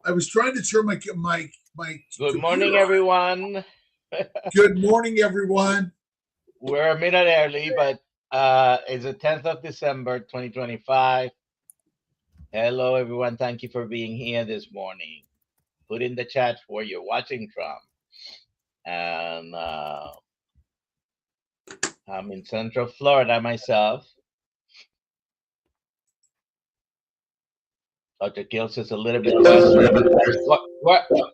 I was trying to turn my Good morning, everyone. Good morning, everyone. We're a minute early, but it's the 10th of December, 2025. Hello, everyone. Thank you for being here this morning. Put in the chat where you're watching from. And I'm in Central Florida myself. Dr. Kiltz is a little bit questioning.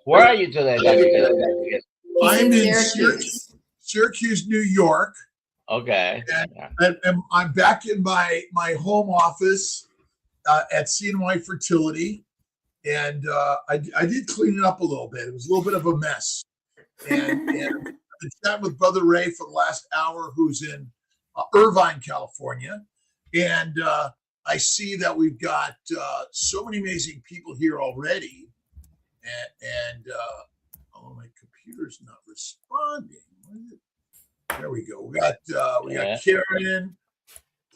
Where are you today, Dr. Kiltz? I'm in Syracuse, New York. Okay. And I'm back in my home office at CNY Fertility. And I did clean it up a little bit. It was a little bit of a mess. And I've been chatting with Brother Ray for the last hour, who's in Irvine, California. And I see that we've got so many amazing people here already. And oh, my computer's not responding. There we go. We got Karen,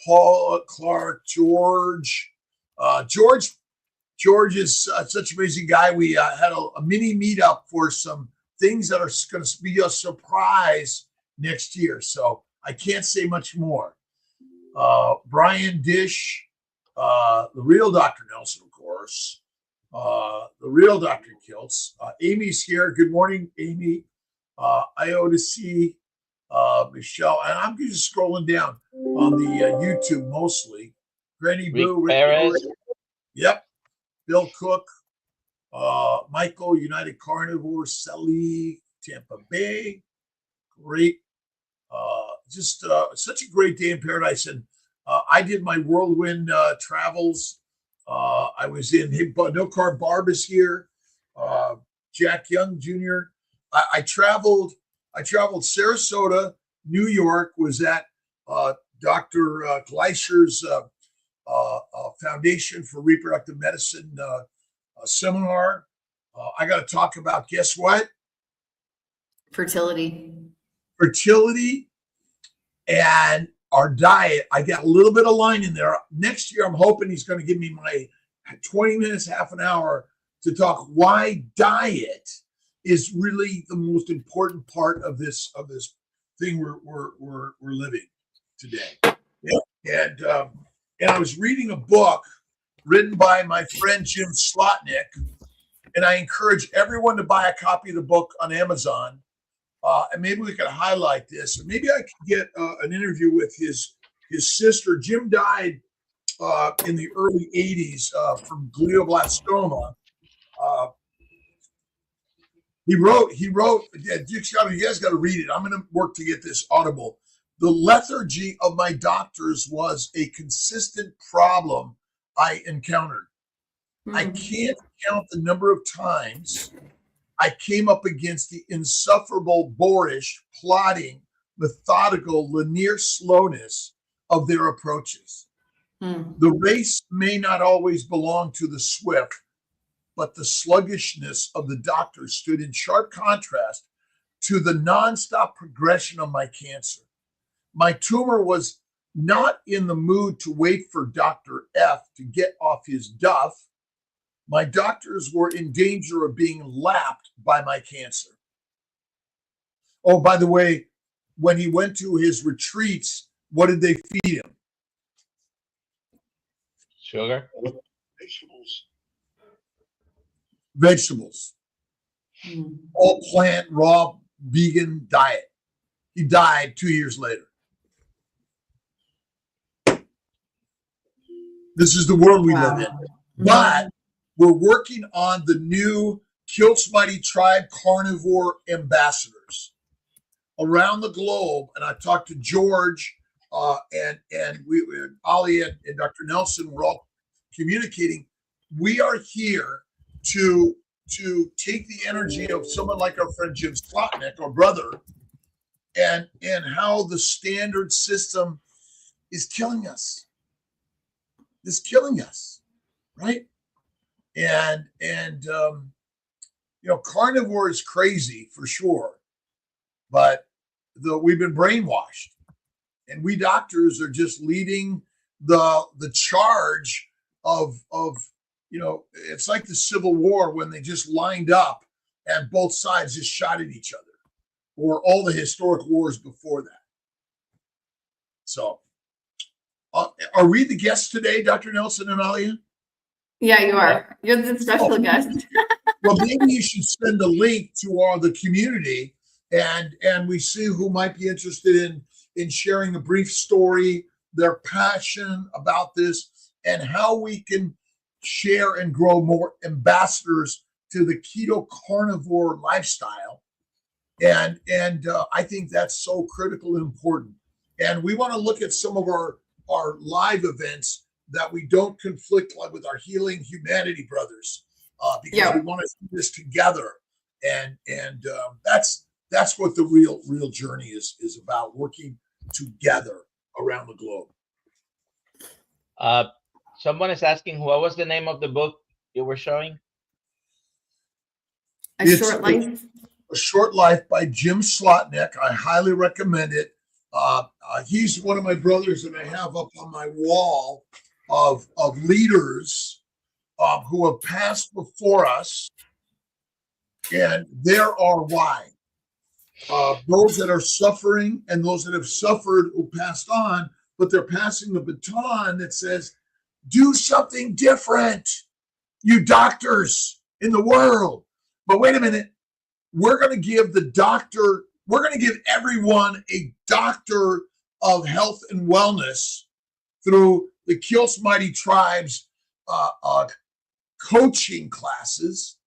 Paul, Clark, George. George is such an amazing guy. We had a mini meetup for some things that are going to be a surprise next year. So I can't say much more. Brian Dish, the real Dr. Nelson, of course. The real Dr. Kiltz. Amy's here. Good morning, Amy. Iota C. Michelle. And I'm just scrolling down on the YouTube mostly. Granny Boo. Rick Yep. Bill Cook. Michael, United Carnivore. Sally, Tampa Bay. Great. Just such a great day in paradise. And I did my whirlwind travels. I was in No Carb Barb is here. Jack Young Jr. I traveled Sarasota, New York, was at Dr. Gleischer's Foundation for Reproductive Medicine seminar. I got to talk about, guess what? Fertility and our diet. I got a little bit of line in there. Next year, I'm hoping he's going to give me my 20 minutes, half an hour to talk why diet is really the most important part of this thing we're living today. And I was reading a book written by my friend Jim Slotnick, and I encourage everyone to buy a copy of the book on Amazon. And maybe we could highlight this, or maybe I could get an interview with his sister. Jim died in the early 80s from glioblastoma. He wrote. You guys got to read it. I'm going to work to get this audible. The lethargy of my doctors was a consistent problem I encountered. I can't count the number of times I came up against the insufferable, boorish, plodding, methodical, linear slowness of their approaches. The race may not always belong to the swift, but the sluggishness of the doctor stood in sharp contrast to the nonstop progression of my cancer. My tumor was not in the mood to wait for Dr. F to get off his duff. My doctors were in danger of being lapped by my cancer. Oh, by the way, when he went to his retreats, what did they feed him? Sugar. Vegetables. All plant, raw, vegan diet. He died 2 years later. This is the world we live in. But we're working on the new Kiltz Mighty Tribe Carnivore Ambassadors around the globe. And I talked to George and Ali and Dr. Nelson. We're all communicating. We are here to take the energy of someone like our friend Jim Slotnick, our brother, and how the standard system is killing us. It's killing us, right? And carnivore is crazy for sure, but we've been brainwashed, and we doctors are just leading the charge of it's like the Civil War when they just lined up and both sides just shot at each other, or all the historic wars before that. So, are we the guests today, Dr. Nelson and Alia? Yeah, you are. You're the special guest. Well, maybe you should send a link to all the community, and we see who might be interested in sharing a brief story, their passion about this, and how we can share and grow more ambassadors to the keto carnivore lifestyle. And I think that's so critical and important. And we want to look at some of our live events that we don't conflict like with our Healing Humanity brothers, because we want to do this together. And that's what the real journey is about, working together around the globe. Someone is asking, what was the name of the book you were showing? A Short Life. A Short Life by Jim Slotnick. I highly recommend it. He's one of my brothers that I have up on my wall of leaders who have passed before us, and there are why. Those that are suffering and those that have suffered who passed on, but they're passing the baton that says, do something different, you doctors in the world. But wait a minute, we're going to give everyone a doctor of health and wellness through the Kiltz Mighty Tribes coaching classes,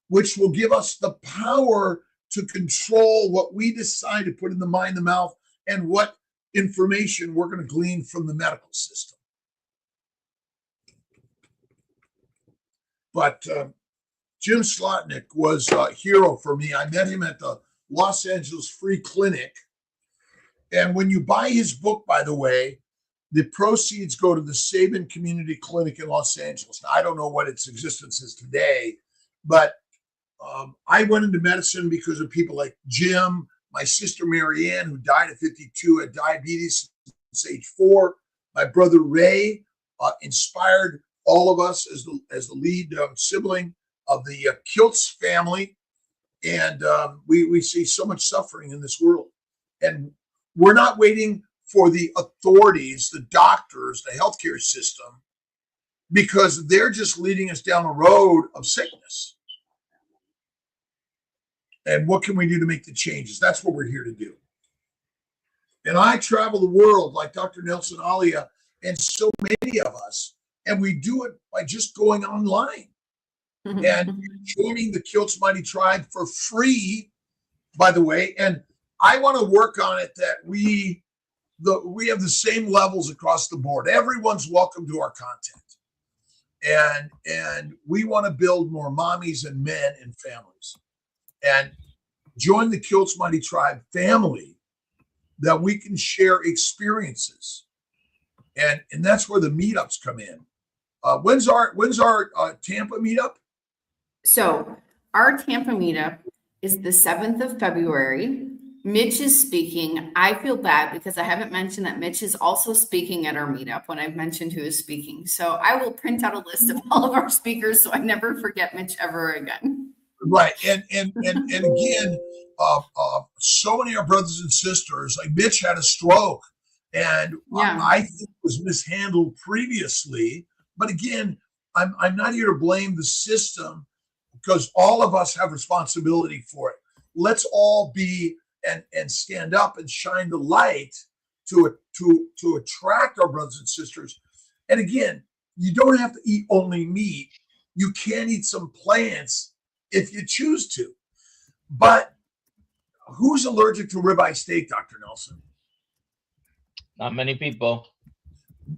which will give us the power to control what we decide to put in the mind, the mouth, and what information we're going to glean from the medical system. But Jim Slotnick was a hero for me. I met him at the Los Angeles Free Clinic. And when you buy his book, by the way, the proceeds go to the Sabin Community Clinic in Los Angeles. Now, I don't know what its existence is today, but I went into medicine because of people like Jim, my sister Marianne, who died at 52, had diabetes since age 4. My brother Ray inspired all of us as the lead sibling of the Kiltz family. And we see so much suffering in this world. And we're not waiting for the authorities, the doctors, the healthcare system, because they're just leading us down a road of sickness. And what can we do to make the changes? That's what we're here to do. And I travel the world like Dr. Nelson Alia and so many of us, and we do it by just going online and joining the Kiltz Mighty Tribe for free, by the way. And I want to work on it that we have the same levels across the board. Everyone's welcome to our content. And we want to build more mommies and men and families. And join the Kiltz Mighty Tribe family that we can share experiences. And that's where the meetups come in. When's our Tampa meetup? So our Tampa meetup is the 7th of February. Mitch is speaking. I feel bad because I haven't mentioned that Mitch is also speaking at our meetup when I've mentioned who is speaking. So I will print out a list of all of our speakers so I never forget Mitch ever again. Right. And again, so many of our brothers and sisters, like Mitch had a stroke and I think was mishandled previously. But again, I'm not here to blame the system because all of us have responsibility for it. Let's all be and stand up and shine the light to attract our brothers and sisters. And again, you don't have to eat only meat. You can eat some plants if you choose to. But who's allergic to ribeye steak, Dr. Nelson? Not many people.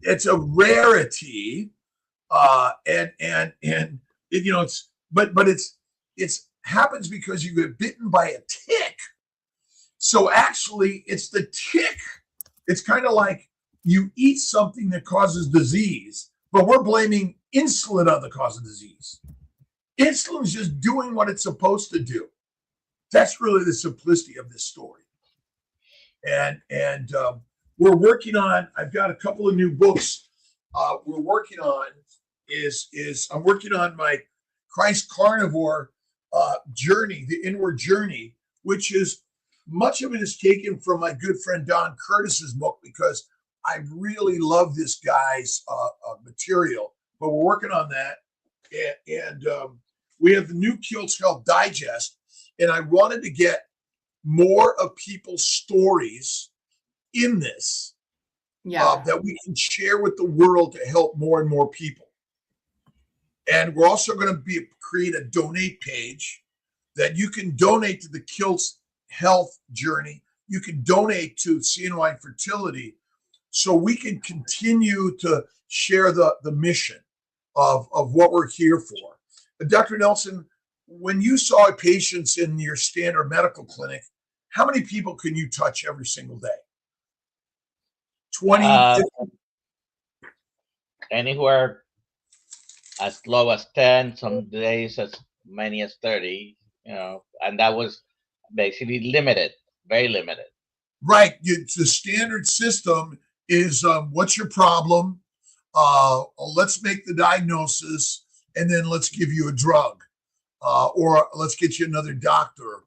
It's a rarity. And it's happens because you get bitten by a tick. So actually it's the tick. It's kind of like you eat something that causes disease, but we're blaming insulin on the cause of disease. Insulin is just doing what it's supposed to do. That's really the simplicity of this story. And we're working on, I've got a couple of new books we're working on is I'm working on my Christ carnivore journey, the inward journey, which is much of it is taken from my good friend Don Curtis's book, because I really love this guy's material. But we're working on that, and we have the new Kiltz Health Digest, and I wanted to get more of people's stories in this, that we can share with the world to help more and more people. And we're also going to create a donate page that you can donate to the Kiltz Health Journey. You can donate to CNY Fertility, so we can continue to share the mission of what we're here for. Dr. Nelson, when you saw patients in your standard medical clinic, how many people can you touch every single day? 20? Anywhere as low as 10, some days as many as 30, and that was basically limited, very limited. Right. The standard system is what's your problem? Let's make the diagnosis, and then let's give you a drug, or let's get you another doctor.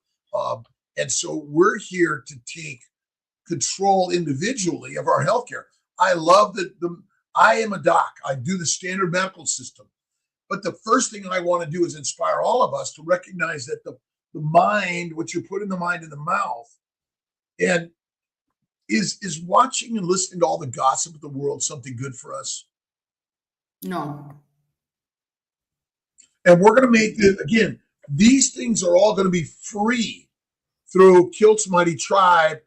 And so we're here to take control individually of our healthcare. I love that I am a doc. I do the standard medical system. But the first thing I want to do is inspire all of us to recognize that the mind, what you put in the mind and the mouth, and is watching and listening to all the gossip of the world something good for us? No. And we're going to make it, again, these things are all going to be free through Kiltz Mighty Tribe,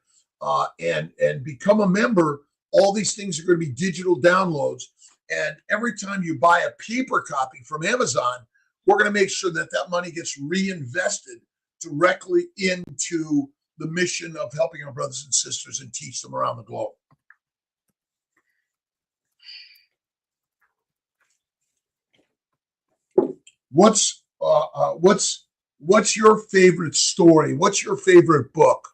and become a member. All these things are going to be digital downloads. And every time you buy a paper copy from Amazon, we're going to make sure that that money gets reinvested directly into the mission of helping our brothers and sisters and teach them around the globe. What's your favorite story? What's your favorite book?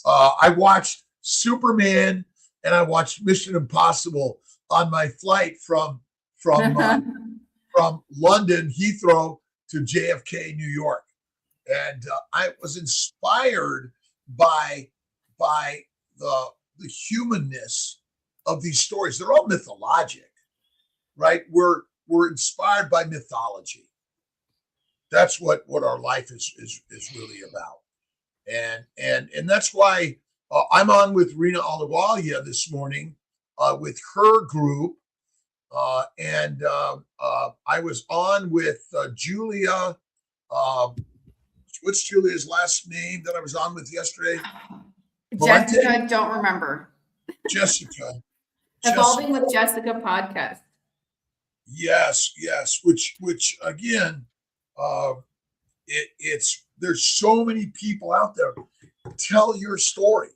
I watched Superman and I watched Mission Impossible on my flight from London Heathrow to JFK, New York, and I was inspired by the humanness of these stories. They're all mythologic, right? We're inspired by mythology. That's what our life is really about, and that's why I'm on with Rena Alawalia this morning with her group, and I was on with Julia. What's Julia's last name that I was on with yesterday? Jessica, I don't remember. Jessica. Evolving with Jessica podcast. Yes. Which again, there's so many people out there. Tell your story.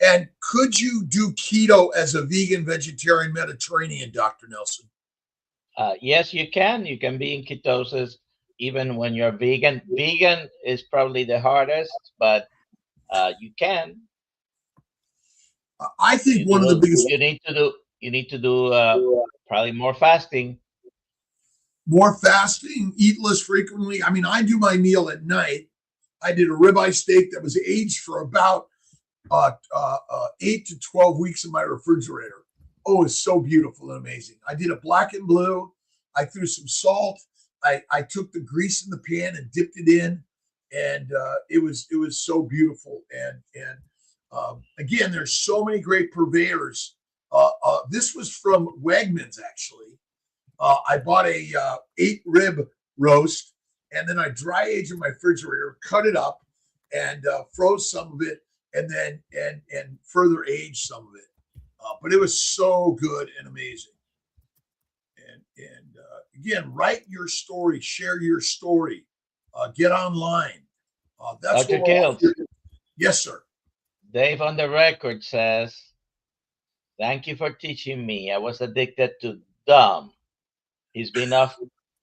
And could you do keto as a vegan, vegetarian, Mediterranean, Dr. Nelson? Yes, you can. You can be in ketosis even when you're vegan. Vegan is probably the hardest, but you can. I think one of the biggest. You need to do probably more fasting. More fasting, eat less frequently. I mean, I do my meal at night. I did a ribeye steak that was aged for about 8 to 12 weeks in my refrigerator. Oh, it's so beautiful and amazing. I did a black and blue. I threw some salt. I took the grease in the pan and dipped it in, and it was so beautiful. And again, there's so many great purveyors. This was from Wegmans, actually. I bought a 8-rib roast, and then I dry aged in my refrigerator, cut it up, and froze some of it, and then and further aged some of it. But it was so good and amazing. And again, write your story, share your story, get online. That's Dr. Kiltz. Yes, sir. Dave on the record says, "Thank you for teaching me. I was addicted to dumb. He's been off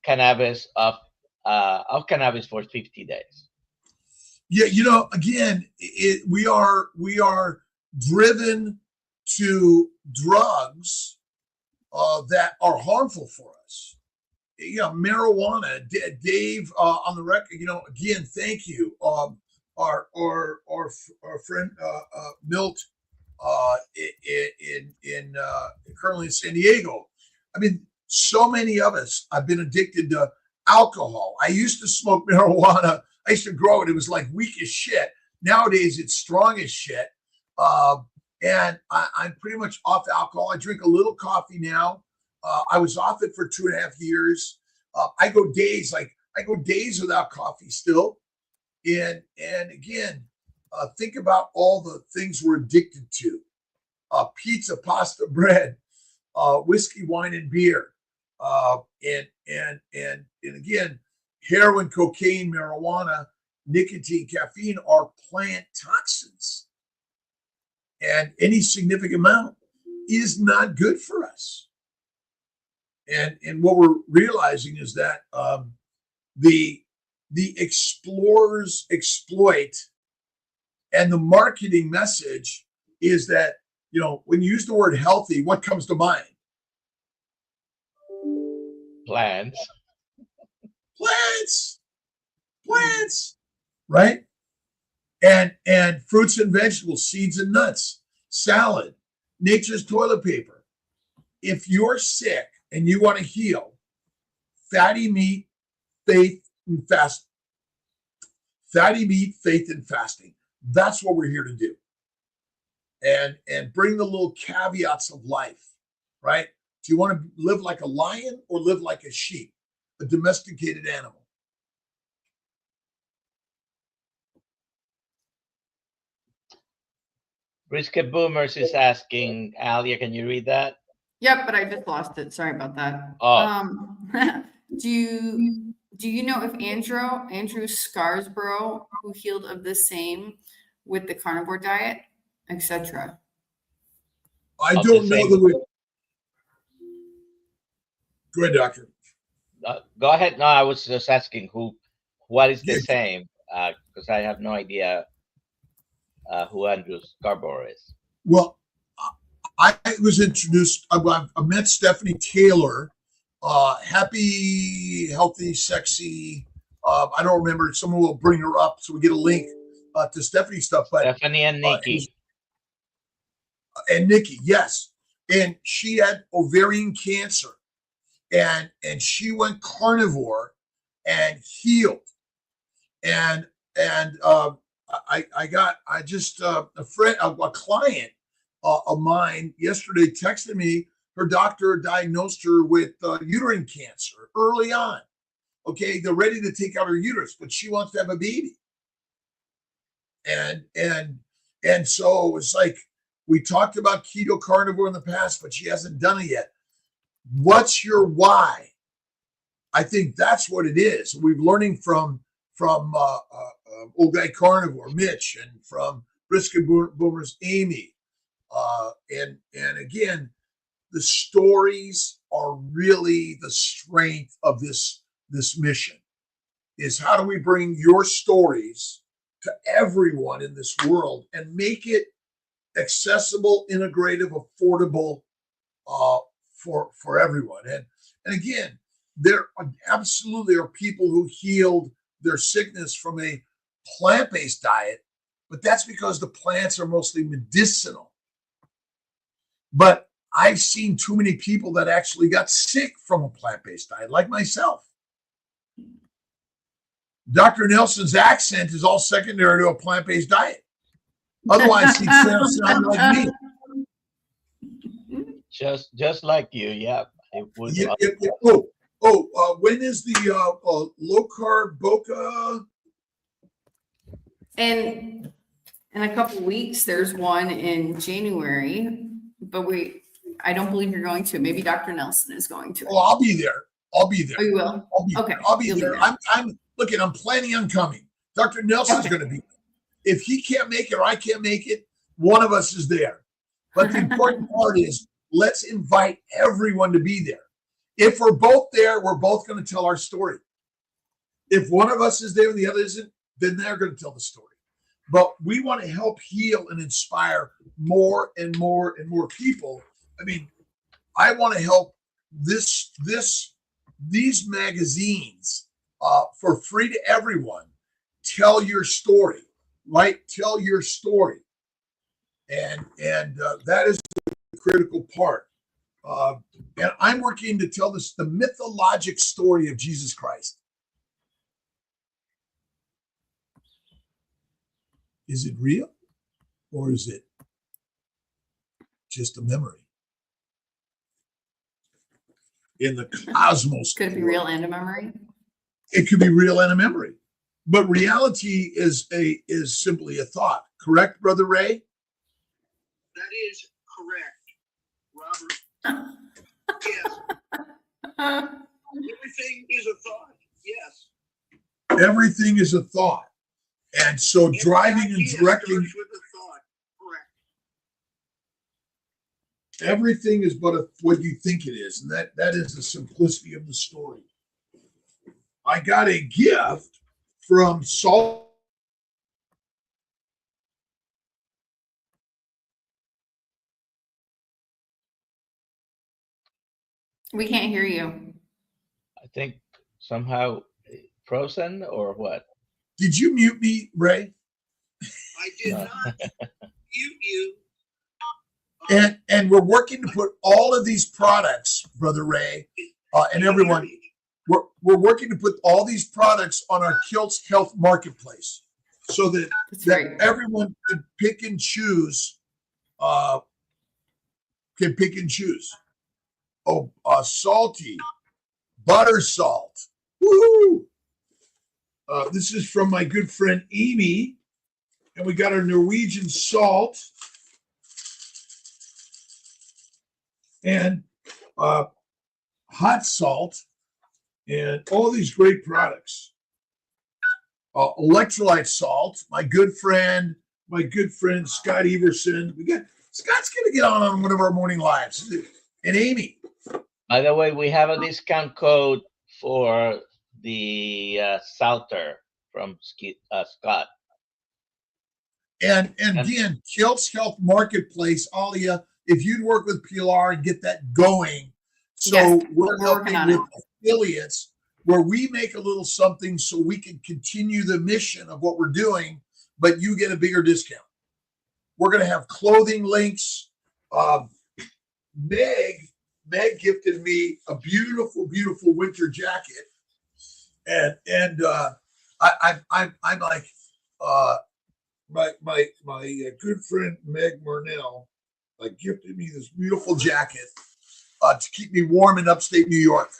cannabis for 50 days." Yeah, again, we are driven to drugs that are harmful for us. Marijuana. Dave on the record. Again, thank you. Our friend Milt in currently in San Diego. I mean, so many of us have been addicted to alcohol. I used to smoke marijuana. I used to grow it. It was like weak as shit. Nowadays, it's strong as shit. And I'm pretty much off alcohol. I drink a little coffee now. I was off it for 2.5 years. I go days without coffee still. And again, think about all the things we're addicted to: pizza, pasta, bread, whiskey, wine, and beer, and again, heroin, cocaine, marijuana, nicotine, caffeine are plant toxins, and any significant amount is not good for us. And what we're realizing is that the explorers exploit, and the marketing message is that, when you use the word healthy, what comes to mind? Plants, right? And fruits and vegetables, seeds and nuts, salad, nature's toilet paper. If you're sick and you want to heal, fatty meat, faith, and fasting. Fatty meat, faith, and fasting. That's what we're here to do. And bring the little caveats of life, right? Do you want to live like a lion or live like a sheep, a domesticated animal? Brisket Boomers is asking, Alia, can you read that? Yep, but I just lost it. Sorry about that. Oh. Do you know if Andrew Scarsborough, who healed of the same with the carnivore diet, etc.? I don't know the way. Go ahead, doctor. Go ahead. No, I was just asking what is the same, because I have no idea who Andrew Scarborough is. Well, I was introduced. I met Stephanie Taylor. Happy, healthy, sexy. I don't remember. Someone will bring her up so we get a link to Stephanie's stuff. But Stephanie and Nikki. And Nikki, yes. And she had ovarian cancer. And she went carnivore and healed. And a client of mine yesterday texted me. Her doctor diagnosed her with uterine cancer early on. Okay, they're ready to take out her uterus, but she wants to have a baby. And so it's like, we talked about keto carnivore in the past, but she hasn't done it yet. What's your why? I think that's what it is. We're learning from Old Guy Carnivore, Mitch, and from Brisket Boomers, Amy. And again, the stories are really the strength of this mission, is how do we bring your stories to everyone in this world and make it accessible, integrative, affordable for everyone. And again, there absolutely are people who healed their sickness from a plant-based diet, but that's because the plants are mostly medicinal. But I've seen too many people that actually got sick from a plant-based diet, like myself. Dr. Nelson's accent is all secondary to a plant-based diet. Otherwise, he'd sound like me. Just like you, yeah. When is the low carb Boca? And in a couple of weeks, there's one in January, but I don't believe you're going to. Maybe Dr. Nelson is going to. Oh, I'll be there. Oh, you will? I'll be there. I'm planning on coming. Dr. Nelson's going to be there. If he can't make it or I can't make it, one of us is there. But the important part is, let's invite everyone to be there. If we're both there, we're both going to tell our story. If one of us is there and the other isn't, then they're going to tell the story. But we want to help heal and inspire more and more and more people. I mean, I want to help these magazines for free to everyone. Tell your story, right? Tell your story, and that is the critical part. And I'm working to tell the mythologic story of Jesus Christ. Is it real, or is it just a memory? In the cosmos, Could it be real and a memory? It could be real and a memory, but reality is simply a thought. Correct, Brother Ray? That is correct, Robert. Yes. Everything is a thought. Yes. Everything is a thought, and so driving and directing. With a thought. Correct. Everything is but what you think it is, and that is the simplicity of the story. I got a gift from Salt. We can't hear you. I think somehow frozen or what? Did you mute me, Ray? I did not mute you. And we're working to put all of these products, Brother Ray, and everyone. We're working to put all these products on our Kiltz Health Marketplace, so that everyone can pick and choose. Oh, salty, butter salt. Woo! This is from my good friend Amy, and we got our Norwegian salt and hot salt, and all these great products. Electrolyte salt. My good friend Scott Everson. Scott's going to get on one of our morning lives, and Amy. By the way, we have a discount code for the Salter from Scott. And again, Kiltz Health Marketplace, Alia, if you'd work with PLR and get that going. So yes, we're helping with affiliates where we make a little something so we can continue the mission of what we're doing, but you get a bigger discount. We're going to have clothing links. Meg gifted me a beautiful, beautiful winter jacket, and I'm like my good friend Meg Murnell gifted me this beautiful jacket to keep me warm in upstate New York.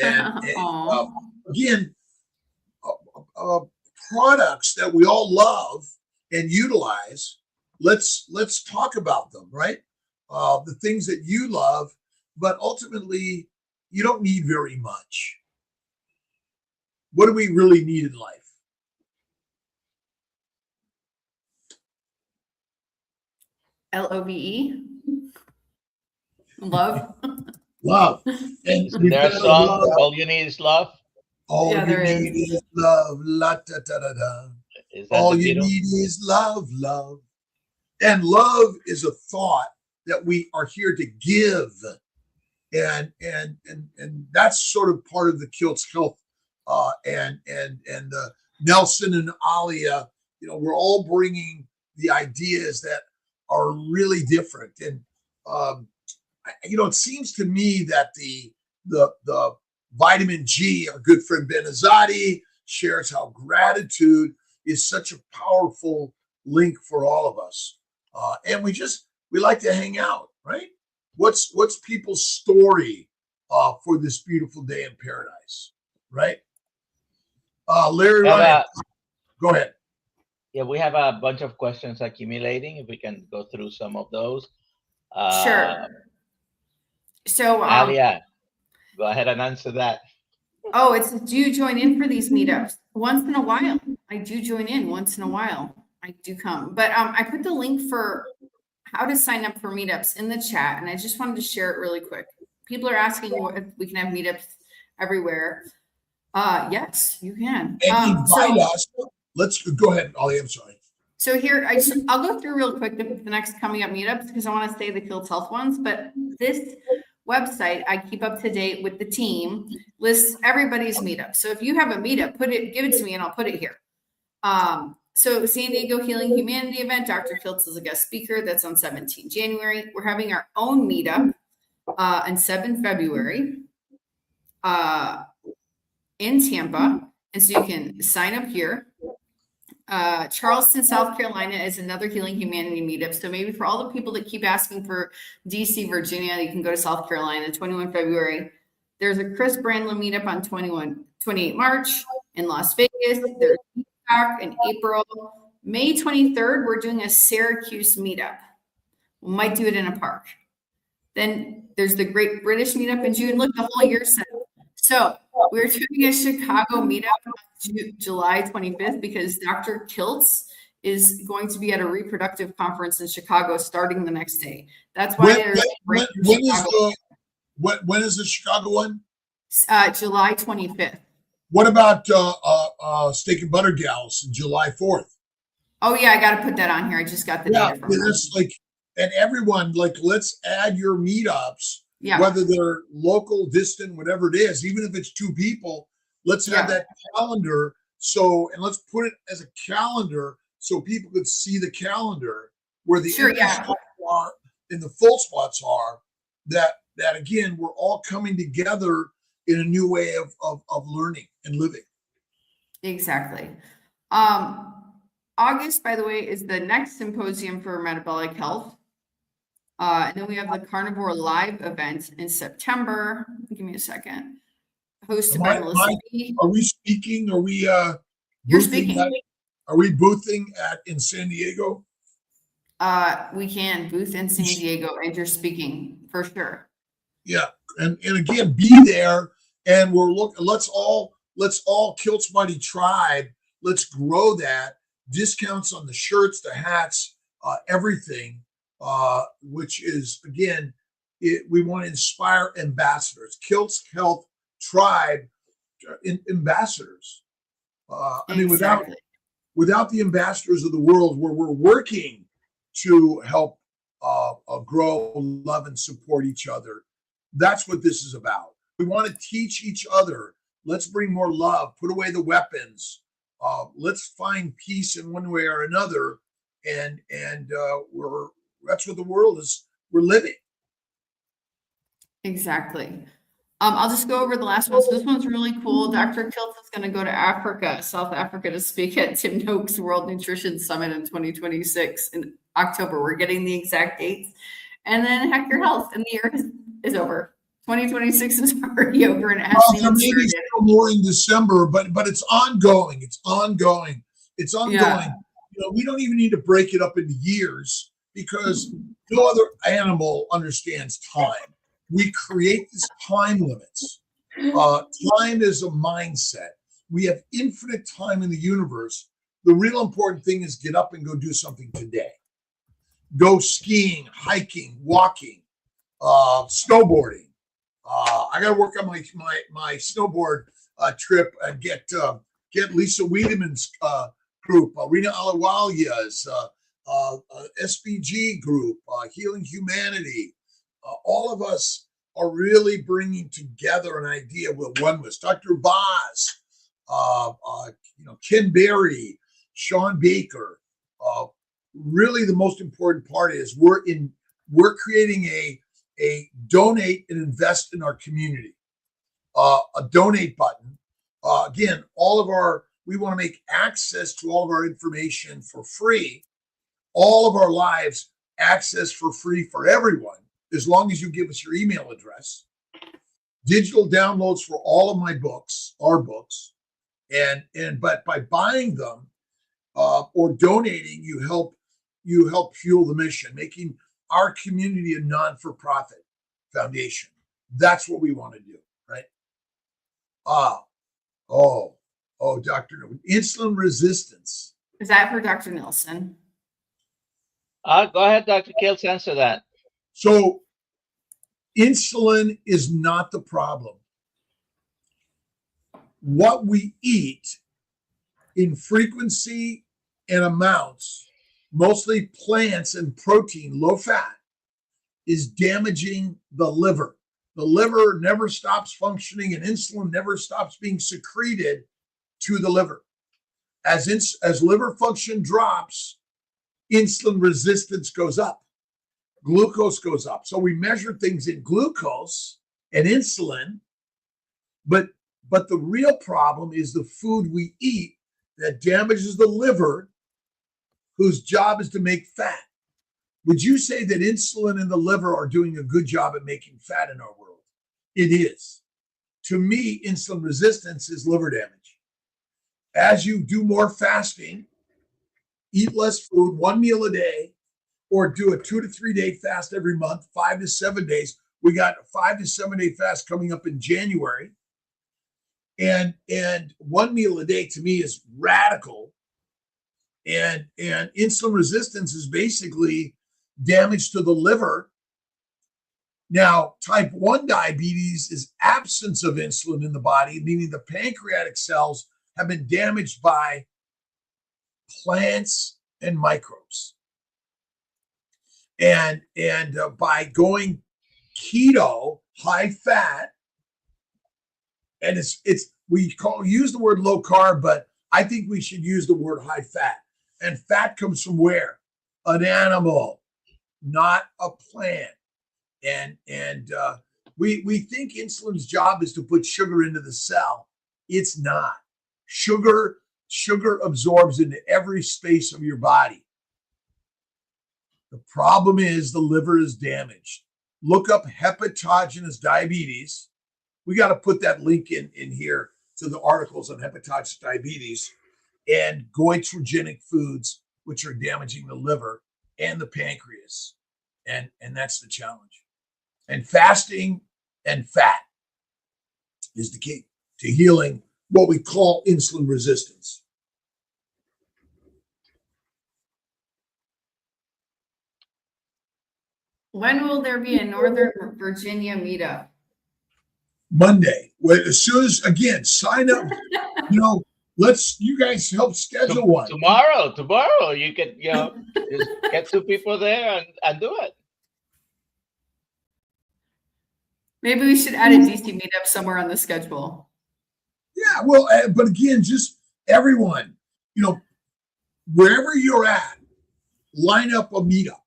And again, products that we all love and utilize. Let's talk about them, right? The things that you love, but ultimately you don't need very much. What do we really need in life? LOVE. Love. Love. And there's song, all you need is love. All you need is love. La da da da da. All you need is love, love. And love is a thought that we are here to give. And that's sort of part of the Kiltz Health and Nelson and Alia. We're all bringing the ideas that are really different. And it seems to me that the vitamin G, our good friend Ben Azadi, shares how gratitude is such a powerful link for all of us. And we like to hang out, right? What's people's story for this beautiful day in paradise, right? Larry Ryan, go ahead. Yeah, we have a bunch of questions accumulating. If we can go through some of those. Sure. So, Alia, go ahead and answer that. Oh, it's do you join in for these meetups? Once in a while. I do join in once in a while. I do come. But I put the link for how to sign up for meetups in the chat, and I just wanted to share it really quick. People are asking if we can have meetups everywhere. Yes, you can. And invite us. Let's go ahead, Ollie. I'm sorry. So here, I'll go through real quick the next coming up meetups because I want to say the Kiltz Health ones. But this website, I keep up to date with the team, lists everybody's meetup. So if you have a meetup, give it to me and I'll put it here. So San Diego Healing Humanity event, Dr. Kiltz is a guest speaker. That's on 17 January. We're having our own meetup on 7 February in Tampa. And so you can sign up here. Charleston, South Carolina is another Healing Humanity meetup. So maybe for all the people that keep asking for DC, Virginia, you can go to South Carolina, 21 February. There's a Chris Brandlin meetup on 28 March in Las Vegas. There's in April. May 23rd, we're doing a Syracuse meetup. We might do it in a park. Then there's the Great British meetup in June. Look, the whole year's set. So we're doing a Chicago meetup on July 25th because Dr. Kiltz is going to be at a reproductive conference in Chicago starting the next day. That's why when is the Chicago one? July 25th. What about Steak and Butter Gals, July 4th? Oh yeah, I got to put that on here. I just got the data from that's like, and everyone, like, let's add your meetups, whether they're local, distant, whatever it is, even if it's 2 people, let's have that calendar. So, and let's put it as a calendar so people could see the calendar where the empty spots are and the full spots are. That again, we're all coming together in a new way of learning and living. Exactly. August, by the way, is the next symposium for metabolic health. And then we have the Carnivore Live event in September. Give me a second. Hosted by Melissa B. Are we speaking? Are we You're speaking. Are we boothing in San Diego? We can booth in San Diego and you're speaking for sure. Yeah. And again, be there, and let's all Kiltz Mighty Tribe. Let's grow that. Discounts on the shirts, the hats, everything, which is, again, we want to inspire ambassadors. Kiltz Health Tribe ambassadors. I mean, without the ambassadors of the world, where we're working to help grow, love, and support each other. That's what this is about. We want to teach each other. Let's bring more love, put away the weapons. Let's find peace in one way or another. And that's what the world is. We're living. Exactly. I'll just go over the last one. So this one's really cool. Dr. Kiltz is going to go to South Africa, to speak at Tim Noakes World Nutrition Summit in 2026 in October. We're getting the exact dates. And then Hack Your Health, and the year is over. 2026 is already over, and it hasn't even started. Still more in December, but it's ongoing. It's ongoing. Yeah. You know, we don't even need to break it up into years because no other animal understands time. We create these time limits. Time is a mindset. We have infinite time in the universe. The real important thing is get up and go do something today. Go skiing, hiking, walking, snowboarding. I got to work on my snowboard trip and get Lisa Wiedemann's group, Rena Alawalia's SBG group, Healing Humanity. All of us are really bringing together an idea with oneness. Dr. Boz, Ken Berry, Sean Baker. Really, the most important part is we're creating a donate and invest in our community. A donate button. Again, we want to make access to all of our information for free. All of our lives, access for free for everyone, as long as you give us your email address. Digital downloads for all of my books, our books, but by buying them or donating, you help fuel the mission, making our community a non-for-profit foundation. That's what we want to do, right? Dr. Insulin resistance. Is that for Dr. Nelson? Go ahead, Dr. Kiltz, answer that. So insulin is not the problem. What we eat in frequency and amounts, mostly plants and protein, low fat, is damaging the liver. the liver never stops functioning and insulin never stops being secreted to the liver. As liver function drops, insulin resistance goes up, glucose goes up. So we measure things in glucose and insulin, but the real problem is the food we eat that damages the liver, whose job is to make fat. Would you say that insulin and the liver are doing a good job at making fat in our world? It is. To me, insulin resistance is liver damage. As you do more fasting, eat less food, 1 meal a day, or do a 2 to 3 day fast every month, 5 to 7 days. We got a 5 to 7 day fast coming up in January. And 1 meal a day to me is radical. And insulin resistance is basically damage to the liver. Now, type 1 diabetes is absence of insulin in the body, meaning the pancreatic cells have been damaged by plants and microbes. And by going keto, high fat, and use the word low carb, but I think we should use the word high fat. And fat comes from where? An animal, not a plant. And we think insulin's job is to put sugar into the cell. It's not. Sugar absorbs into every space of your body. The problem is the liver is damaged. Look up hepatogenous diabetes. We got to put that link in here to the articles on hepatogenous diabetes and goitrogenic foods, which are damaging the liver and the pancreas. And that's the challenge. And fasting and fat is the key to healing what we call insulin resistance. When will there be a Northern Virginia meetup? Monday. As soon as, again, sign up. You guys help schedule one. Tomorrow, you can, just get 2 people there and do it. Maybe we should add a DC meetup somewhere on the schedule. Yeah, well, but again, just everyone, wherever you're at, line up a meetup.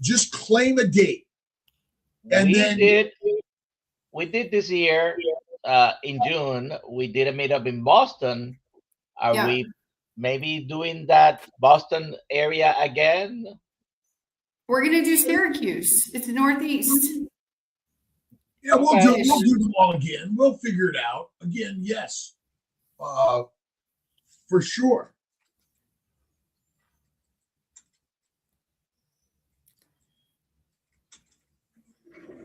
Just claim a date. And we did this year in June. We did a meetup in Boston. Are we maybe doing that Boston area again? We're gonna do Syracuse. It's Northeast. Yeah, we'll do them all again. We'll figure it out. Again, yes. For sure.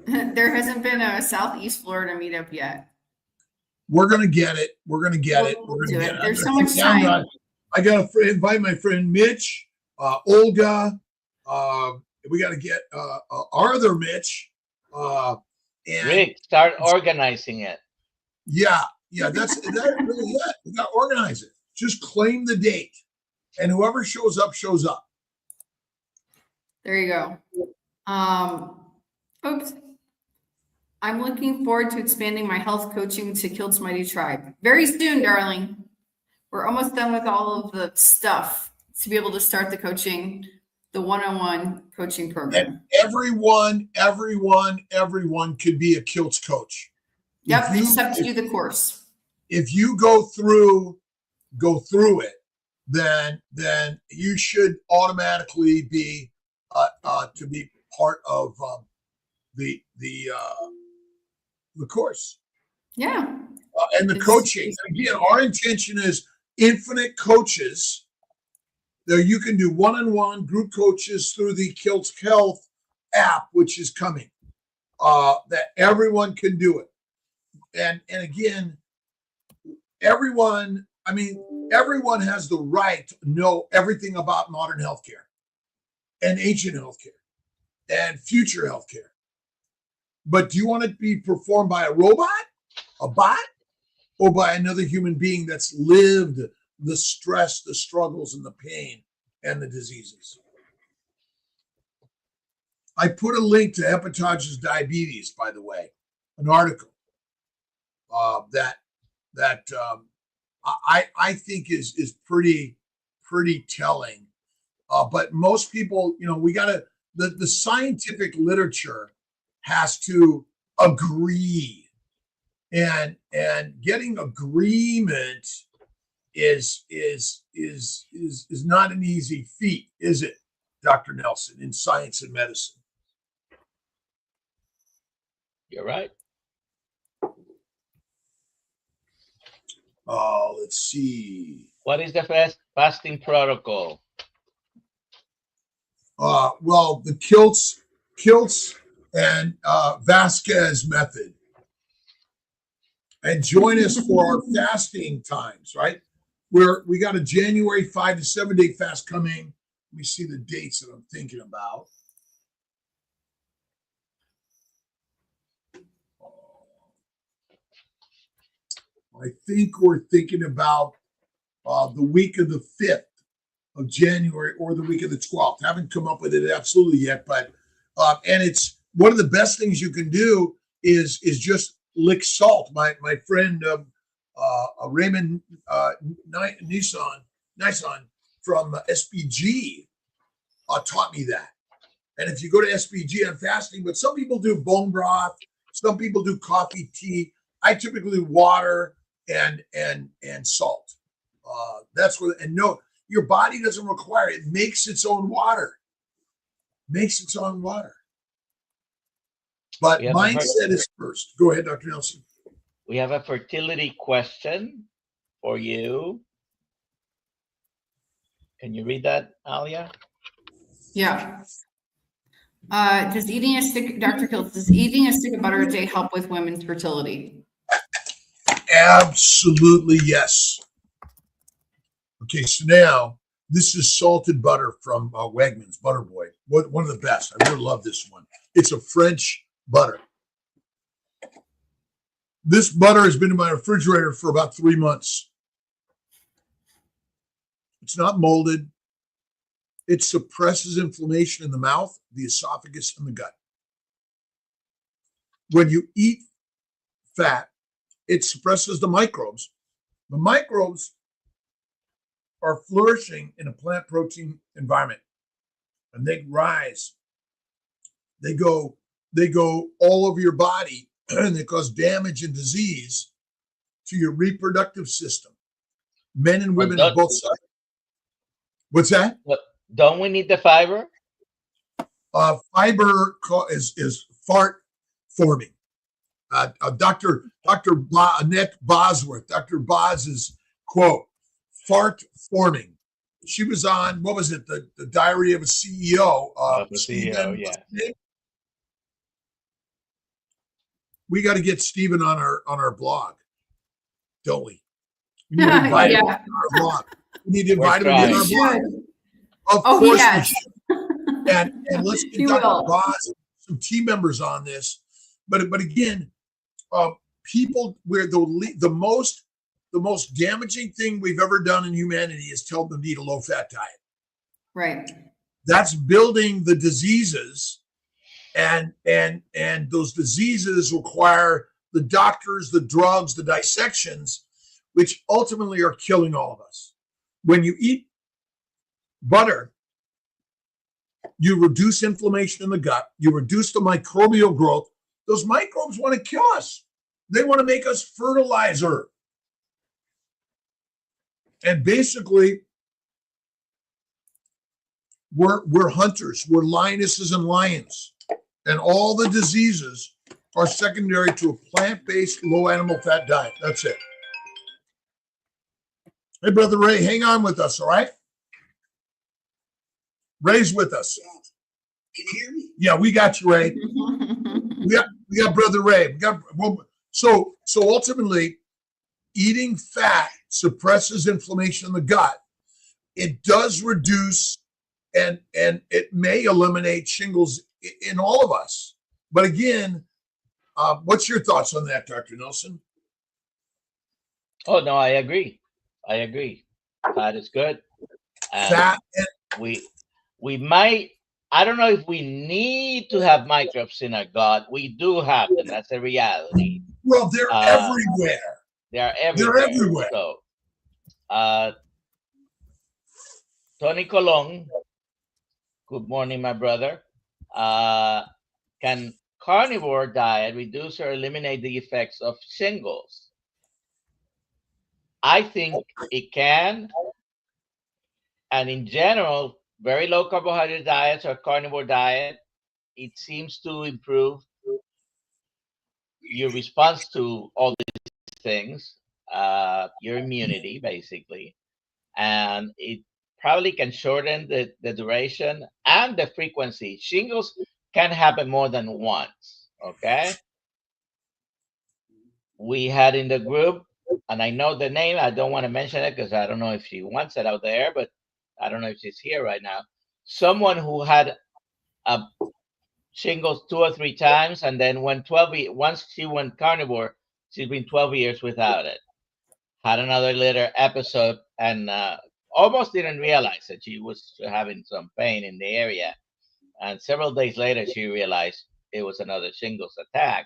There hasn't been a Southeast Florida meetup yet. We're gonna get it. We'll do it. There's so much time. I gotta invite my friend Mitch, Olga. We gotta get our other Mitch. And Rick, start organizing it. Yeah, that's really it. We gotta organize it. Just claim the date, and whoever shows up, shows up. There you go. Oops. I'm looking forward to expanding my health coaching to Kiltz Mighty Tribe. Very soon, darling. We're almost done with all of the stuff to be able to start the coaching, the one-on-one coaching program. And everyone could be a Kiltz coach. Yep, you just have to do the course. If you go through it, then you should automatically be to be part of the course. Yeah. And the coaching. Again, our intention is infinite coaches. There you can do one-on-one group coaches through the Kiltz Health app, which is coming. That everyone can do it. And again, everyone has the right to know everything about modern healthcare and ancient healthcare and future healthcare. But do you want it to be performed by a robot, a bot, or by another human being that's lived the stress, the struggles, and the pain and the diseases? I put a link to hepatogenous diabetes, by the way. an article that I think is pretty telling. But most people, we gotta the scientific literature has to agree, and getting agreement is not an easy feat, is it, Dr. Nelson, in science and medicine? You're right. Let's see. What is the fasting protocol? Well, the Kiltz and Vasquez method. And join us for our fasting times, right? We got a January 5 to 7 day fast coming. Let me see the dates that I'm thinking about. I think we're thinking about the week of the 5th of January or the week of the 12th. Haven't come up with it absolutely yet, but and it's one of the best things you can do is just lick salt. My friend Raymond Nissan from SPG taught me that. And if you go to SPG on fasting, but some people do bone broth, some people do coffee, tea. I typically do water and salt. That's where, and no, your body doesn't require it. It makes its own water. But mindset is first. Go ahead, Dr. Nelson. We have a fertility question for you. Can you read that, Alia? Yeah. Does eating a stick, Dr. Kiltz, does eating a stick of butter a day help with women's fertility? Absolutely yes. Okay, so now this is salted butter from Wegmans, Butter Boy. One of the best. I really love this one. It's a French butter. This butter has been in my refrigerator for about 3 months. It's not molded. It suppresses inflammation in the mouth, the esophagus, and the gut. When you eat fat, it suppresses the microbes. The microbes are flourishing in a plant protein environment, and they rise. They go all over your body, and they cause damage and disease to your reproductive system. Men and women on both sides. What's that? Don't we need the fiber? Fiber is fart forming. Dr. Annette Bosworth, Dr. Bos's quote, fart forming. She was on, what was it? The Diary of a CEO. The CEO, yeah. We got to get Stephen on our blog, don't we? We need to invite him on our blog. We need to invite him on our blog. Of course we should. And let's get Dr. Boz, some team members on this. But again, people where the most damaging thing we've ever done in humanity is tell them to eat a low-fat diet. Right. That's building the diseases, and those diseases require the doctors, the drugs, the dissections, which ultimately are killing all of us. When you eat butter, you reduce inflammation in the gut, you reduce the microbial growth. Those microbes want to kill us. They want to make us fertilizer. And basically, we're hunters. We're lionesses and lions. And all the diseases are secondary to a plant-based, low animal fat diet. That's it. Hey, Brother Ray, hang on with us, all right? Ray's with us. Can you hear me? Yeah, we got you, Ray. we got Brother Ray. So ultimately, eating fat suppresses inflammation in the gut. It does reduce and it may eliminate shingles in all of us. But again, what's your thoughts on that, Dr. Nelson? Oh no, I agree. Fat is good. Fat. We might I don't know if we need to have microbes in our gut. We do have them. That's a reality. Well, they're everywhere. They are They're everywhere. everywhere. So, Tony Colon, good morning, my brother. Can carnivore diet reduce or eliminate the effects of shingles? I think it can. And in general, very low carbohydrate diets or carnivore diet, it seems to improve your response to all these things, your immunity, basically. And it probably can shorten the duration and the frequency. Shingles can happen more than once, okay? We had in the group, and I know the name, I don't want to mention it because I don't know if she wants it out there, but I don't know if she's here right now. Someone who had shingles 2 or 3 times, and then once she went carnivore, she's been 12 years without it. Had another later episode and almost didn't realize that she was having some pain in the area. And several days later, she realized it was another shingles attack.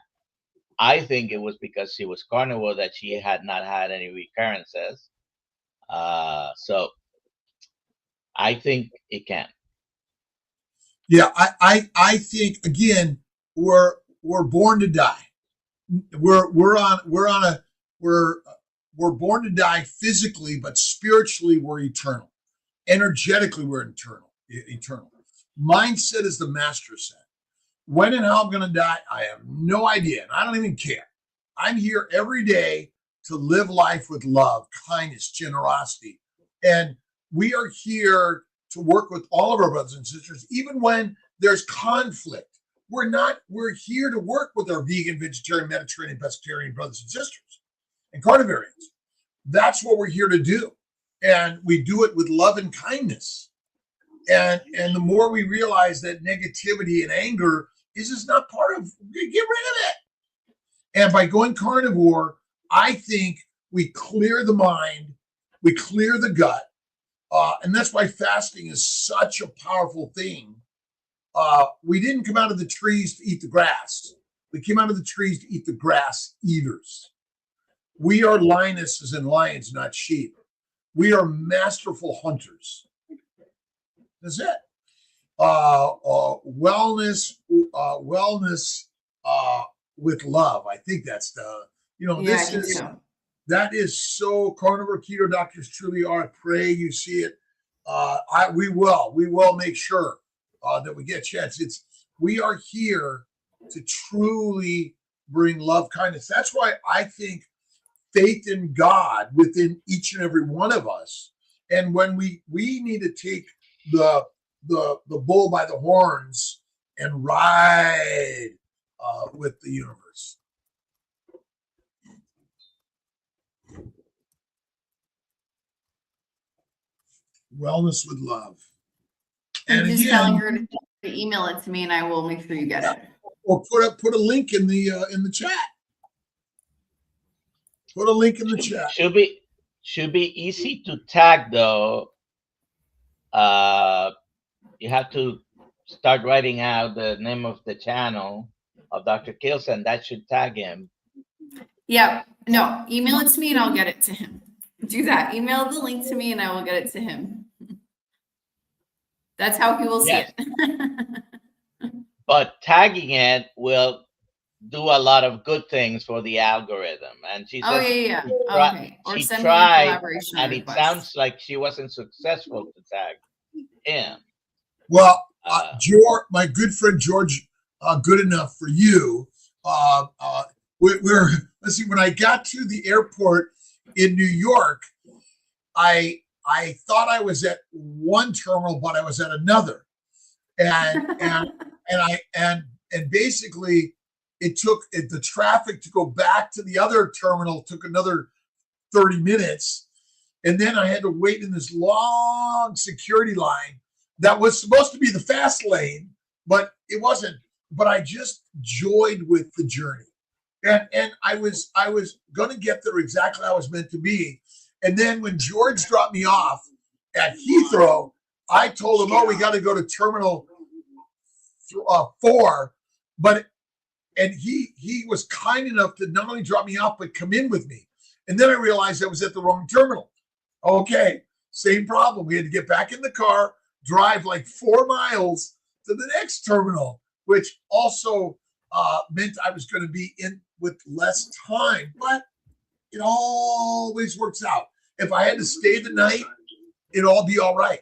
I think it was because she was carnivore that she had not had any recurrences. So I think it can. Yeah, I think again we're born to die. We're born to die physically, but spiritually we're eternal. Energetically we're eternal. Mindset is the master set. When and how I'm going to die, I have no idea, and I don't even care. I'm here every day to live life with love, kindness, generosity, and we are here to work with all of our brothers and sisters, even when there's conflict. We're here to work with our vegan, vegetarian, Mediterranean, pescatarian brothers and sisters and carnivorians. That's what we're here to do. And we do it with love and kindness. And the more we realize that negativity and anger is just not part of, get rid of it. And by going carnivore, I think we clear the mind, we clear the gut. And that's why fasting is such a powerful thing. We didn't come out of the trees to eat the grass. We came out of the trees to eat the grass eaters. We are lionesses and lions, not sheep. We are masterful hunters. That's it. Wellness with love. I think that's that is so carnivore keto doctors truly are. I pray you see it. We will make sure that we get chance. We are here to truly bring love, kindness. That's why I think faith in God within each and every one of us. And when we need to take the bull by the horns and ride with the universe. Wellness with love. And just telling her to email it to me, and I will make sure you get it. Or put a link in the chat. Put a link in the chat. Should be easy to tag though. You have to start writing out the name of the channel of Dr. Kiltz, and that should tag him. Yeah. No, email it to me and I'll get it to him. Do that. Email the link to me and I will get it to him. That's how he will see it. But tagging it will do a lot of good things for the algorithm. And she says, okay. Or she send tried, me a collaboration and request. It sounds like she wasn't successful to tag him. Well, George, my good friend George, good enough for you. Let's see. When I got to the airport in New York, I thought I was at one terminal, but I was at another, and basically it took the traffic to go back to the other terminal took another 30 minutes, and then I had to wait in this long security line that was supposed to be the fast lane, but it wasn't. But I just joyed with the journey, and I was going to get there exactly how I was meant to be. And then when George dropped me off at Heathrow, I told him, "Oh, we got to go to terminal 4, and he was kind enough to not only drop me off but come in with me. And then I realized I was at the wrong terminal. Okay, same problem. We had to get back in the car, drive like 4 miles to the next terminal, which also meant I was going to be in with less time. But it always works out. If I had to stay the night, it'd all be all right.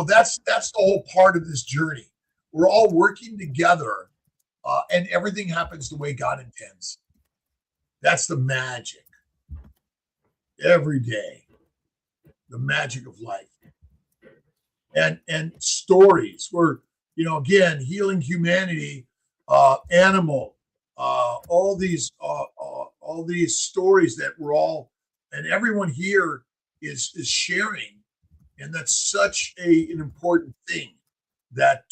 That's the whole part of this journey. We're all working together, and everything happens the way God intends. That's the magic. Every day, the magic of life, and stories. We're again healing humanity, animal, all these stories that we're all and everyone here is sharing, and that's such an important thing that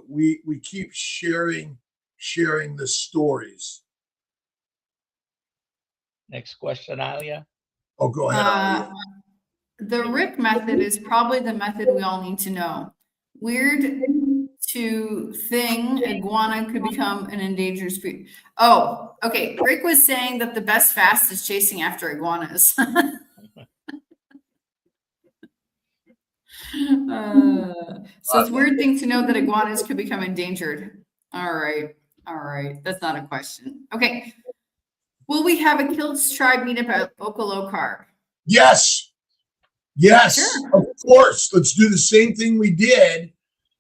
we keep sharing the stories. Next question, Alia. Oh, go ahead, Alia. The Rick method is probably the method we all need to know. Weird to thing, iguana could become an endangered species. Oh, okay. Rick was saying that the best fast is chasing after iguanas. So it's a weird thing to know that iguanas could become endangered. All right. That's not a question. Okay. Will we have a Kiltz tribe meetup at Boca Low Carb? Yes, sure. Of course. Let's do the same thing we did.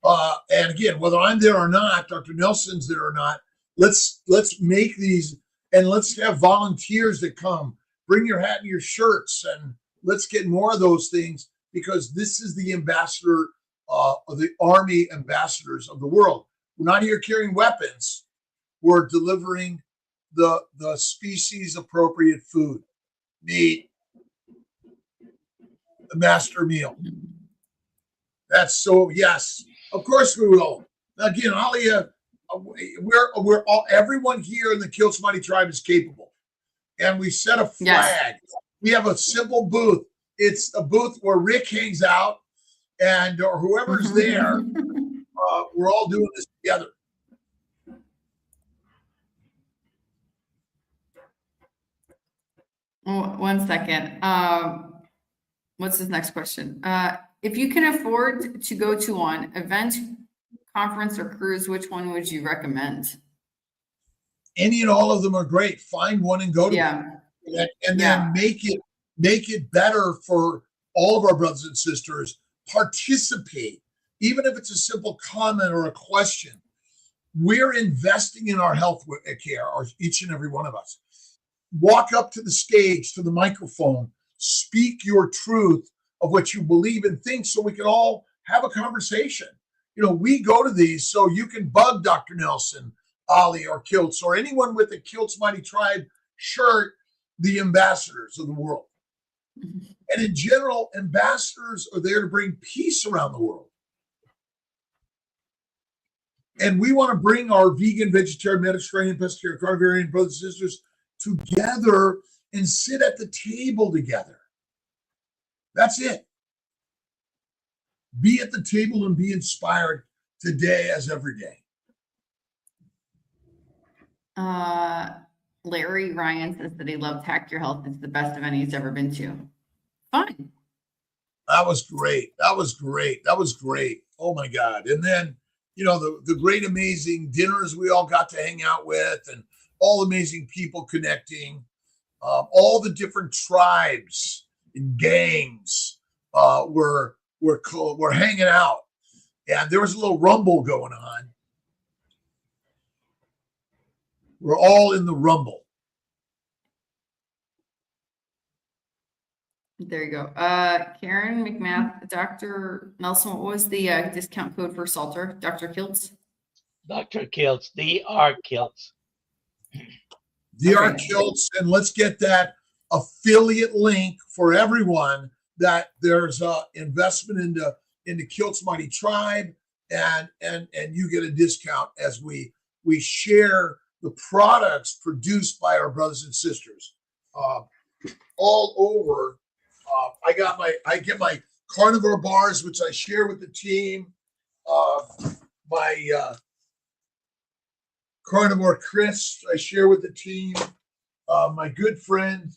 And again, whether I'm there or not, Dr. Nelson's there or not, let's make these, and let's have volunteers that come. Bring your hat and your shirts, and let's get more of those things, because this is the ambassador of the army ambassadors of the world. We're not here carrying weapons. We're delivering the species appropriate food, meat, the master meal. That's so, yes, of course we will. Again, Alia, we're all, everyone here in the Kiltz Mighty Tribe is capable, and we set a flag. Yes. We have a simple booth. It's a booth where Rick hangs out, and or whoever's there. We're all doing this together. One second. What's his next question? If you can afford to go to one event, conference, or cruise, which one would you recommend? Any and all of them are great. Find one and go to it, and then make it better for all of our brothers and sisters. Participate, even if it's a simple comment or a question. We're investing in our health care, or each and every one of us. Walk up to the stage, to the microphone, speak your truth of what you believe and think, so we can all have a conversation. We go to these so you can bug Dr. Nelson, Ali, or Kiltz, or anyone with a Kiltz Mighty Tribe shirt, the ambassadors of the world. And in general, ambassadors are there to bring peace around the world. And we want to bring our vegan, vegetarian, Mediterranean, pescatarian, carnivore brothers and sisters together and sit at the table together. That's it. Be at the table and be inspired today as every day. Larry Ryan says that he loved Hack Your Health. It's the best event he's ever been to. Fun. That was great. Oh my God. And then, the great, amazing dinners we all got to hang out with, and all amazing people connecting, all the different tribes and gangs were hanging out, and there was a little rumble going on. We're all in the rumble. There you go. Karen McMath, Dr. Nelson, what was the discount code for Salter? Dr. Kiltz? Dr. Kiltz, Dr. Kiltz. Dr. Kiltz, and let's get that affiliate link for everyone, that there's investment into Kiltz Mighty Tribe, and you get a discount as we share the products produced by our brothers and sisters all over. I get my carnivore bars, which I share with the team. My carnivore crisps I share with the team. My good friend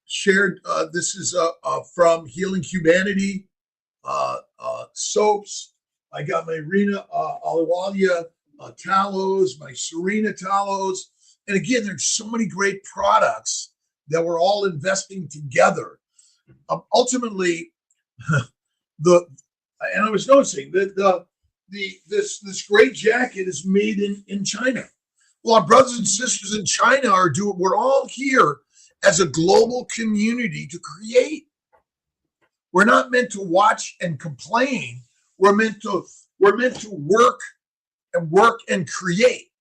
shared, this is from Healing Humanity, soaps. I got my Rena Alawalia tallows, my Serena tallows. And again, there's so many great products that we're all investing together. Ultimately, and I was noticing that this great jacket is made in China. Well, our brothers and sisters in China are doing. We're all here as a global community to create. We're not meant to watch and complain. We're meant to work and create.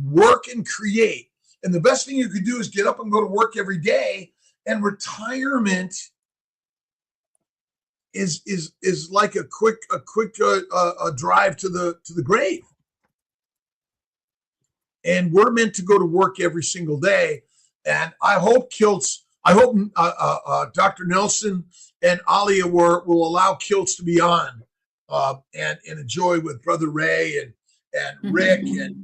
Work and create. And the best thing you could do is get up and go to work every day. And retirement is like a quick drive to the grave. And we're meant to go to work every single day. And I hope Kiltz, Dr. Nelson and Alia will allow Kiltz to be on and enjoy with Brother Ray and Rick and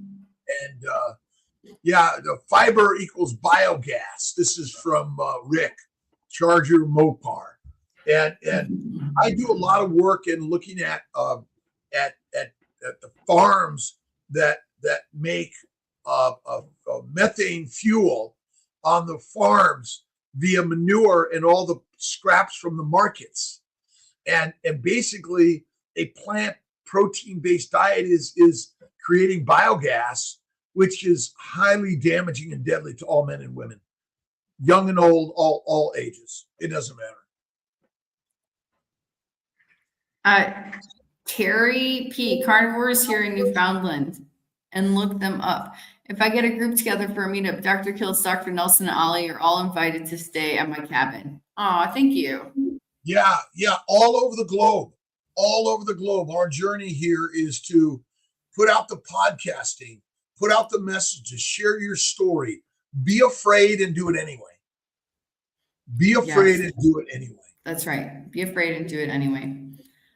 the fiber equals biogas. This is from Rick Charger Mopar, and I do a lot of work in looking at the farms that make methane fuel on the farms via manure and all the scraps from the markets, and basically a plant protein based diet is creating biogas, which is highly damaging and deadly to all men and women, young and old, all ages. It doesn't matter. Terry P. Carnivores here in Newfoundland, and look them up. If I get a group together for a meetup, Dr. Kiltz, Dr. Nelson, and Ollie are all invited to stay at my cabin. Oh, thank you. Yeah, all over the globe. All over the globe. Our journey here is to put out the podcasting, put out the messages, share your story. Be afraid and do it anyway. Be afraid and do it anyway. That's right. Be afraid and do it anyway.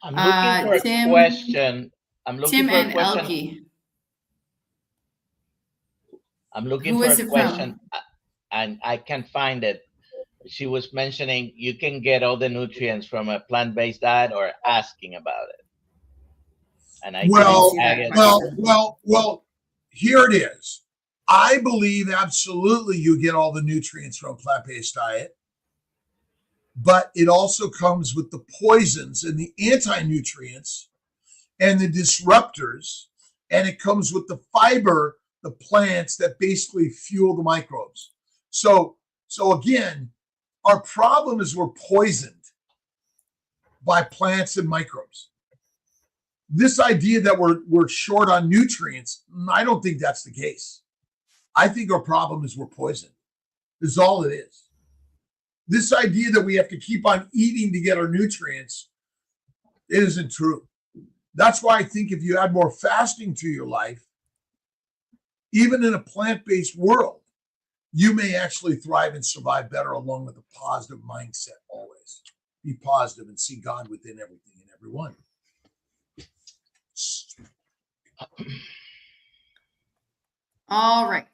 I'm looking for a question. Tim and Elke. I'm looking for a question, and I can't find it. She was mentioning you can get all the nutrients from a plant-based diet, or asking about it. And I well, here it is. I believe absolutely you get all the nutrients from a plant-based diet, but it also comes with the poisons and the anti-nutrients and the disruptors, and it comes with the fiber, the plants that basically fuel the microbes. So again, our problem is we're poisoned by plants and microbes. This idea that we're short on nutrients, I don't think that's the case. I think our problem is we're poisoned. Is all it is. This idea that we have to keep on eating to get our nutrients, it isn't true. That's why I think if you add more fasting to your life, even in a plant-based world, you may actually thrive and survive better along with a positive mindset always. Be positive and see God within everything and everyone. All right.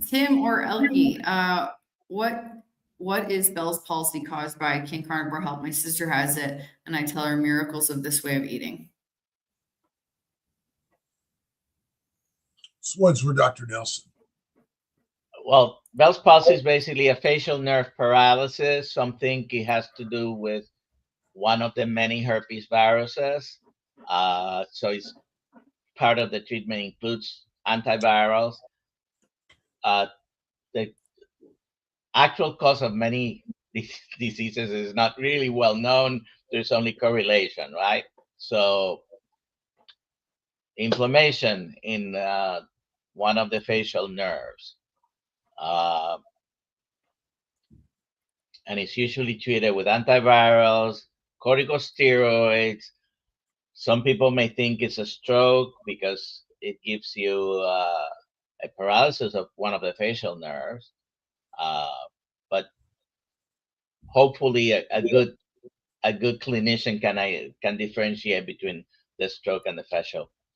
Tim or Elke, what is Bell's palsy caused by? Can carnivore help? My sister has it, and I tell her miracles of this way of eating. This one's for Dr. Nelson. Well, Bell's palsy is basically a facial nerve paralysis. Some think it has to do with one of the many herpes viruses. So it's part of the treatment includes antivirals. The actual cause of many diseases is not really well known. There's only correlation, right? So inflammation in one of the facial nerves. And it's usually treated with antivirals, corticosteroids. Some people may think it's a stroke because it gives you a paralysis of one of the facial nerves. But hopefully a good clinician can differentiate between the stroke and the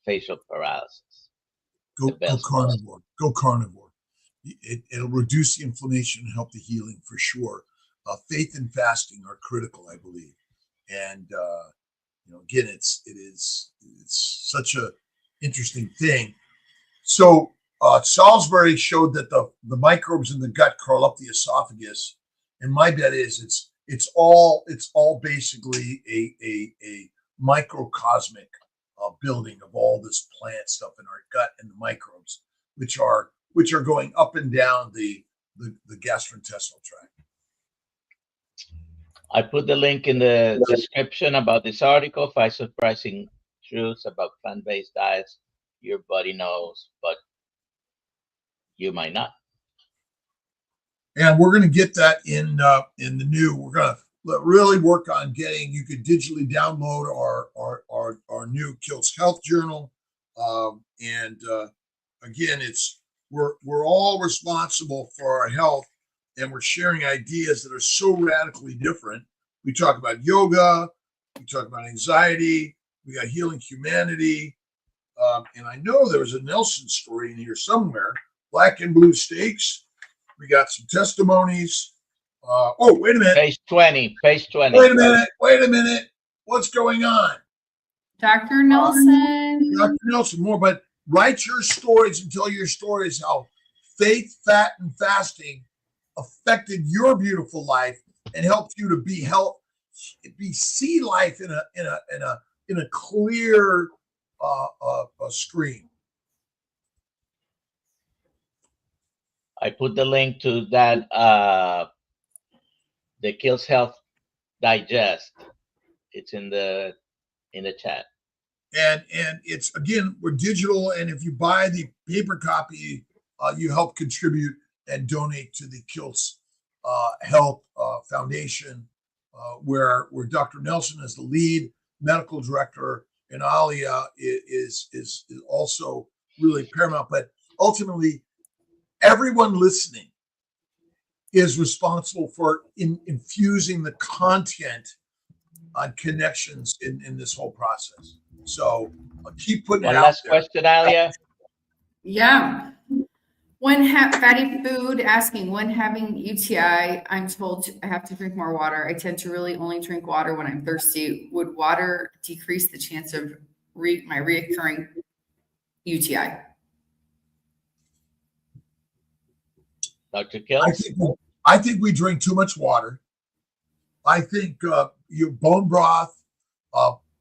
facial paralysis. Go carnivore. Go carnivore. It'll reduce the inflammation and help the healing for sure. Faith and fasting are critical, I believe. And again, it's such a interesting thing. So Salisbury showed that the microbes in the gut curl up the esophagus, and my bet is it's all basically a microcosmic building of all this plant stuff in our gut and the microbes, which are going up and down the gastrointestinal tract. I put the link in the description about this article, 5 surprising truths about plant-based diets your body knows, but you might not. And we're going to get that in the new. We're going to really work on getting. You could digitally download our new Kiltz Health Journal, and again, we're all responsible for our health, and we're sharing ideas that are so radically different. We talk about yoga, we talk about anxiety, we got healing humanity, and I know there was a Nelson story in here somewhere. Black and blue steaks. We got some testimonies. Oh, wait a minute. Page 20. Wait a minute. What's going on? Dr. Nelson. Dr. Nelson, more, but write your stories and tell your stories how faith, fat, and fasting affected your beautiful life and helped you to see life in a clear screen. I put the link to that the Kiltz Health Digest. It's in the chat. And it's, again, we're digital, and if you buy the paper copy, you help contribute and donate to the Kiltz Health Foundation, where Dr. Nelson is the lead medical director, and Alia is also really paramount. But ultimately, everyone listening is responsible for infusing the content on connections in this whole process. So keep putting it out last there. Question, Alia. Yeah. When fatty food asking, when having UTI, I'm told I have to drink more water. I tend to really only drink water when I'm thirsty. Would water decrease the chance of my reoccurring UTI? Dr. Kiltz? I think we drink too much water. I think you bone broth,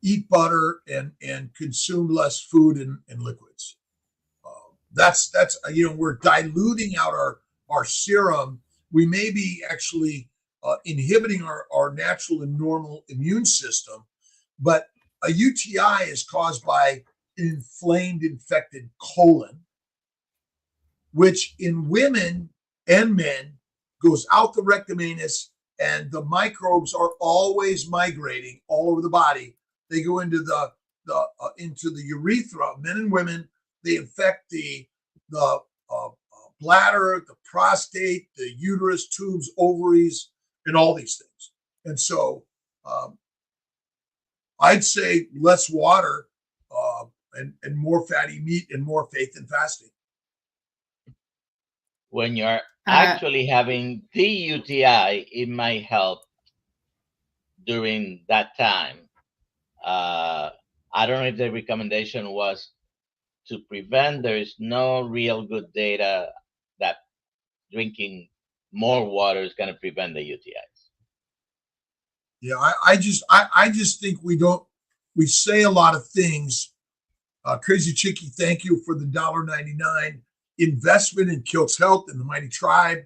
eat butter, and consume less food and liquids. That's we're diluting out our serum. We may be actually inhibiting our natural and normal immune system, but a UTI is caused by an inflamed, infected colon, which in women and men goes out the rectum anus, and the microbes are always migrating all over the body. They go into the urethra, men and women. They infect the bladder, the prostate, the uterus, tubes, ovaries, and all these things. And so I'd say less water and more fatty meat and more faith and fasting. When you're actually having the UTI, it might help during that time. I don't know if the recommendation was to prevent. There is no real good data that drinking more water is going to prevent the UTIs. Yeah, I just think we say a lot of things. Crazy Chicky, thank you for the $1.99 investment in Kiltz Health and the Mighty Tribe.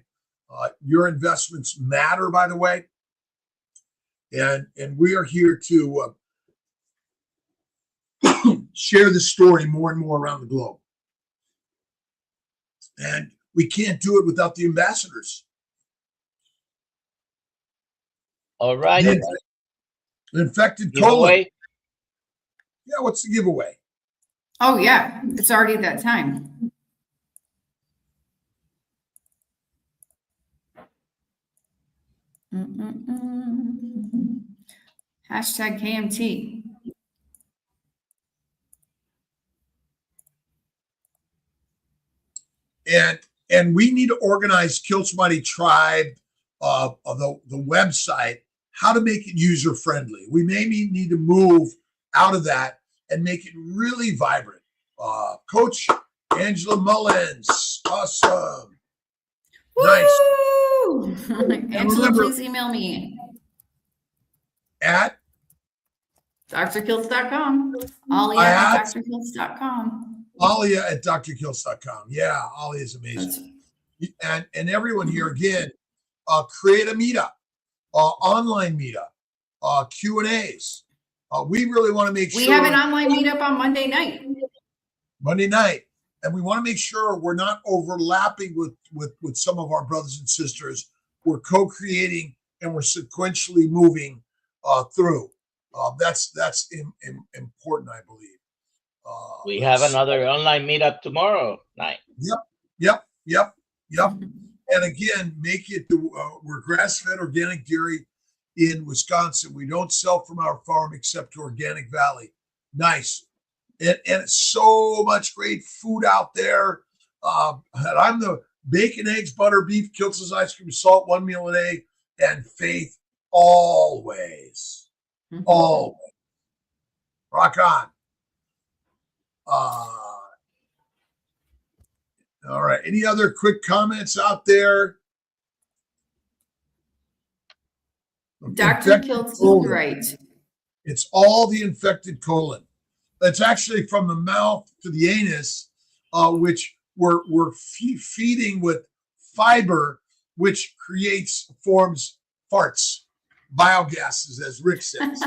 Your investments matter, by the way. And we are here to share the story more and more around the globe. And we can't do it without the ambassadors. All right. The infected colon. Yeah, what's the giveaway? Oh, yeah. It's already that time. Hashtag KMT. And we need to organize Kiltz Mighty Tribe, the website, how to make it user friendly. We maybe need to move out of that and make it really vibrant. Coach Angela Mullins, awesome. Nice. Woo! Angela, remember- please email me. At DrKiltz.com. Ollie at DrKiltz.com. Alia at DrKiltz.com. Yeah, Alia is amazing. And everyone here, again, create a meetup, online meetup, Q&As. We really want to make sure. We have an online meetup on Monday night. And we want to make sure we're not overlapping with some of our brothers and sisters. We're co-creating and we're sequentially moving through. That's important, I believe. We have another online meetup tomorrow night. Yep. And again, make it we're grass-fed organic dairy in Wisconsin. We don't sell from our farm except to Organic Valley. Nice. And it's so much great food out there. And I'm the bacon, eggs, butter, beef, Kiltz's ice cream, salt, one meal a day, and faith always. Always. Rock on. All right. Any other quick comments out there? Dr. Kiltz is right. It's all the infected colon. That's actually from the mouth to the anus, which we're feeding with fiber, which forms farts, biogases, as Rick says.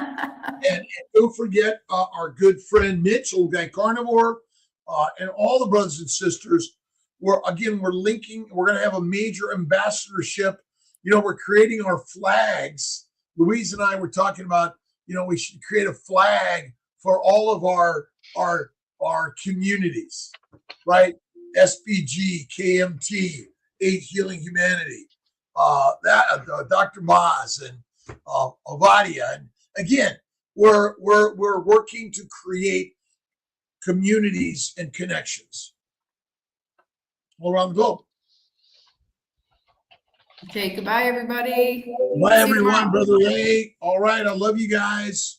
and don't forget our good friend Mitch, Old Guy Carnivore, and all the brothers and sisters. We're linking. We're going to have a major ambassadorship. We're creating our flags. Louise and I were talking about, we should create a flag for all of our communities, right? SBG, KMT, Aid Healing Humanity, Dr. Maz and Avadia. And again, we're working to create communities and connections all around the globe. Okay, goodbye, everybody. Bye, everyone, Brother Ray. All right, I love you guys.